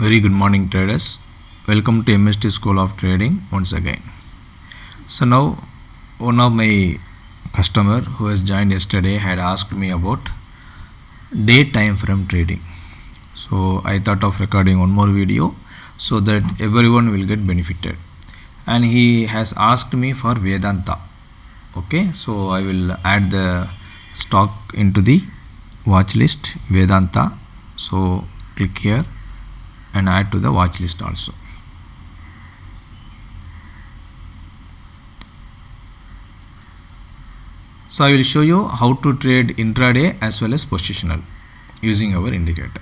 Very good morning traders. Welcome to MST School of Trading once again. So now one of my customer who has joined yesterday had asked me about day time frame trading. So I thought of recording one more video so that everyone will get benefited. And he has asked me for Vedanta. Okay, so I will add the stock into the watch list Vedanta. So click here and add to the watch list also. So I will show you how to trade intraday as well as positional using our indicator.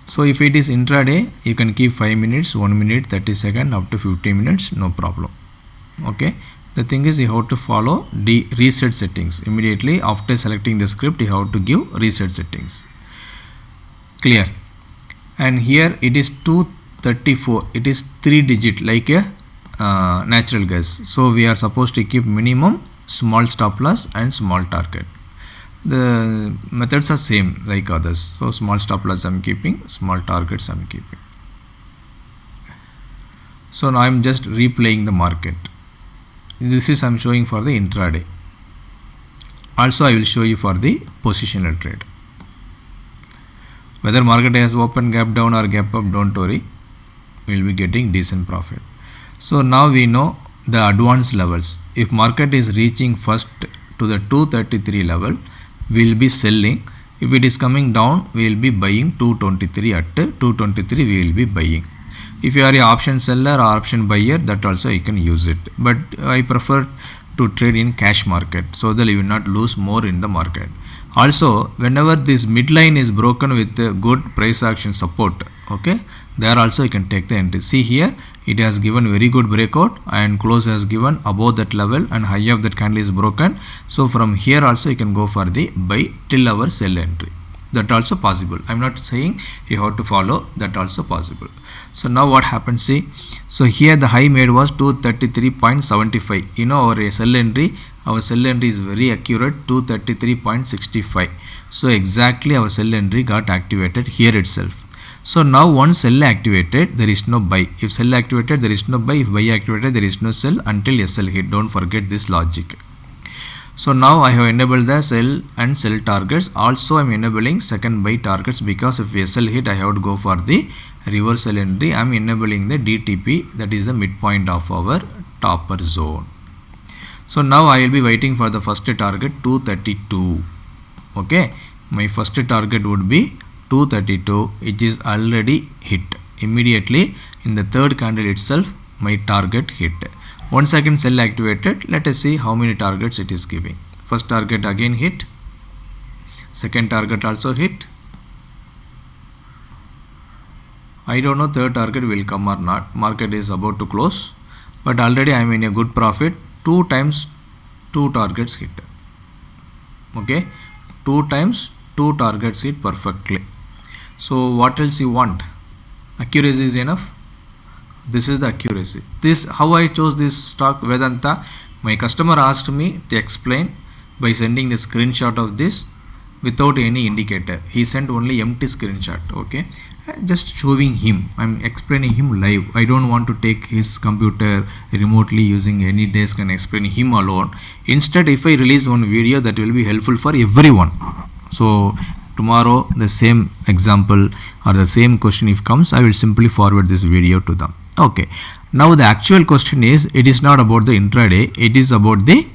So if it is intraday, you can keep 5 minutes, 1 minute, 30 seconds, up to 50 minutes, no problem. Okay, the thing is you have to follow the reset settings. Immediately after selecting the script, you have to give reset settings. Clear? And here it is 234, it is 3 digit like a natural gas. So we are supposed to keep minimum small stop loss and small target. The methods are same like others. So small stop loss I am keeping, small targets I am keeping. So now I am just replaying the market. This is I am showing for the intraday. Also I will show you for the positional trade. Whether market has open gap down or gap up, don't worry, we will be getting decent profit. So now we know the advanced levels. If market is reaching first to the 233 level, we will be selling. If it is coming down, we will be buying 223 at 223 we will be buying. If you are an option seller or option buyer, that also you can use it. But I prefer to trade in cash market so that you will not lose more in the market. Also, whenever this midline is broken with good price action support, okay, there also you can take the entry. See here, it has given very good breakout and close has given above that level and high of that candle is broken. So from here also you can go for the buy till our sell entry. That also possible. I am not saying you have to follow, that also possible. So now what happens, see, so here the high made was 233.75. You know our sell entry is very accurate, 233.65. so exactly our sell entry got activated here itself. So now once sell activated, there is no buy. If sell activated, there is no buy. If buy activated, there is no sell until SL hit. Don't forget this logic. So now I have enabled the sell and sell targets. Also I am enabling second buy targets because if SL hit, I have to go for the reversal entry. I am enabling the DTP, that is the midpoint of our topper zone. So now I will be waiting for the first target 232. Okay, my first target would be 232. It is already hit. Immediately in the third candle itself, my target hit. 1 second sell activated. Let us see how many targets it is giving. First target again hit. Second target also hit. I don't know third target will come or not. Market is about to close, but already I am in a good profit. 2 times 2 targets hit. Okay, 2 times 2 targets hit perfectly. So what else you want? Accuracy is enough. This is the accuracy. This how I chose this stock Vedanta. My customer asked me to explain by sending the screenshot of this without any indicator. He sent only empty screenshot. Okay, just showing him. I'm explaining him live. I don't want to take his computer remotely using any desk and explain him alone. Instead, if I release one video, that will be helpful for everyone. So tomorrow the same example or the same question if comes, I will simply forward this video to them. Okay, now the actual question is, it is not about the intraday, it is about the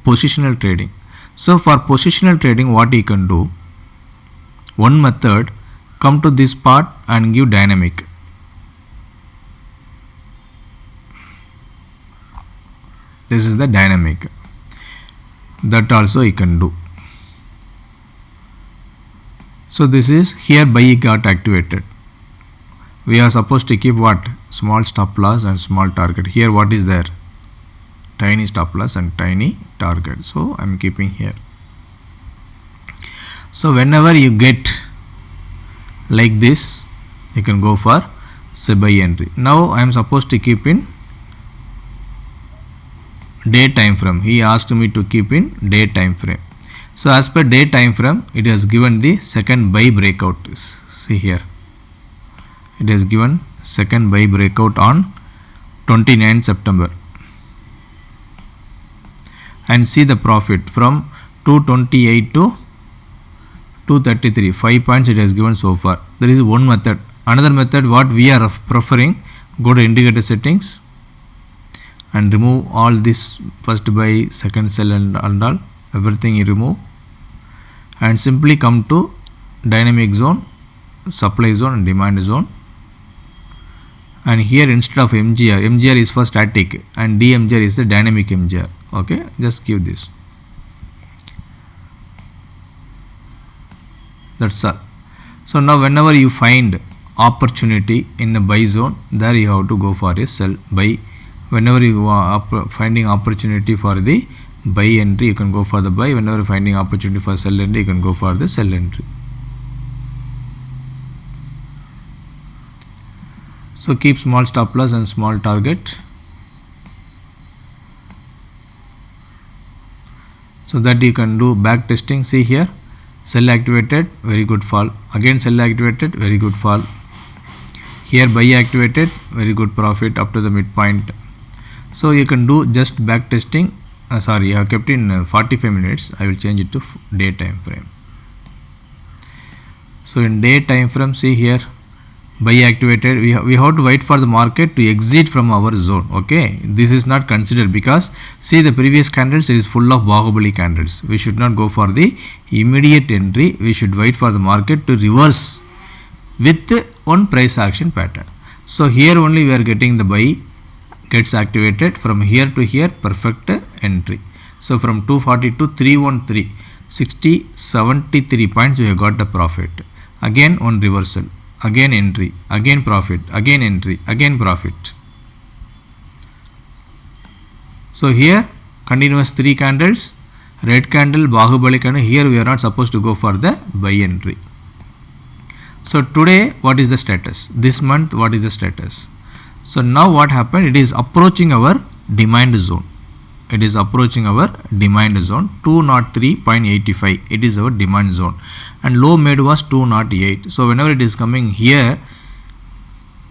positional trading. So for positional trading, what you can do, one method, come to this part and give dynamic. This is the dynamic. That also you can do. So this is here buy got activated. We are supposed to keep what? Small stop loss and small target. Here what is there? Tiny stop loss and tiny target. So I am keeping here. So whenever you get like this, you can go for say buy entry. Now I am supposed to keep in day time frame. He asked me to keep in day time frame. So as per day time frame, it has given the second buy breakout. See here. it has given second buy breakout on 29 September. And see the profit from 228 to 233, 5 points it has given so far. There is one method. Another method what we are preferring, go to indicator settings and remove all this first buy, second sell and all, everything you remove, and simply come to dynamic zone, supply zone and demand zone. And here instead of MGR is for static and DMGR is the dynamic MGR. Okay, just give this. That's all. So now whenever you find opportunity in the buy zone, there you have to go for a sell buy. Whenever you are finding opportunity for the buy entry, you can go for the buy. Whenever finding opportunity for sell entry, you can go for the sell entry. So keep small stop loss and small target, so that you can do back testing. See here, sell activated, very good fall. Again sell activated, very good fall. Here buy activated, very good profit up to the midpoint. So you can do just back testing. Sorry, I have kept in 45 minutes. I will change it to day time frame. So in day time frame, see here, buy activated. We have to wait for the market to exit from our zone. Okay, this is not considered because see the previous candles, it is full of Bahubali candles. We should not go for the immediate entry. We should wait for the market to reverse with one price action pattern. So here only we are getting the buy gets activated. From here to here, perfect entry. So from 240 to 313, 73 points we have got the profit. Again one reversal, again entry, again profit, again entry, again profit. So here continuous 3 candles, red candle, Bahubali candle. Here we are not supposed to go for the buy entry. So today what is the status? This month what is the status? So now what happened? It is approaching our demand zone. It is approaching our demand zone, 203.85. It is our demand zone, and low made was 208. So whenever it is coming here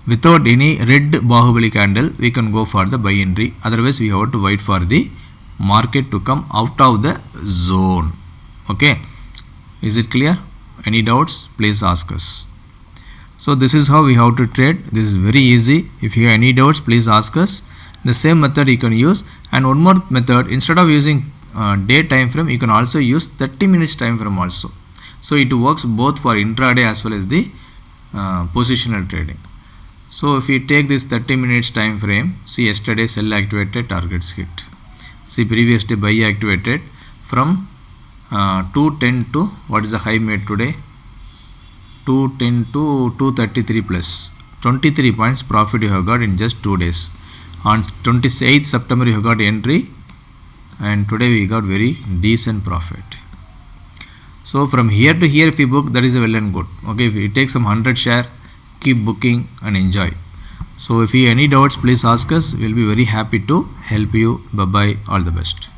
without any red Bahubali candle, we can go for the buy entry. Otherwise we have to wait for the market to come out of the zone. Okay, is it clear? Any doubts? Please ask us. So this is how we have to trade. This is very easy. If you have any doubts, please ask us. The same method you can use. And one more method, instead of using day time frame, you can also use 30 minutes time frame also. So it works both for intraday as well as the positional trading. So if you take this 30 minutes time frame, see yesterday sell activated, targets hit. See previous day buy activated from 210 to what is the high made today? 210 to 233 plus 23 points profit you have got in just 2 days. On 28th September you have got entry, and today we got very decent profit. So from here to here if you book, that is well and good. Okay, if you take some 100 share, keep booking and enjoy. So if you have any doubts, please ask us. We will be very happy to help you. Bye bye, all the best.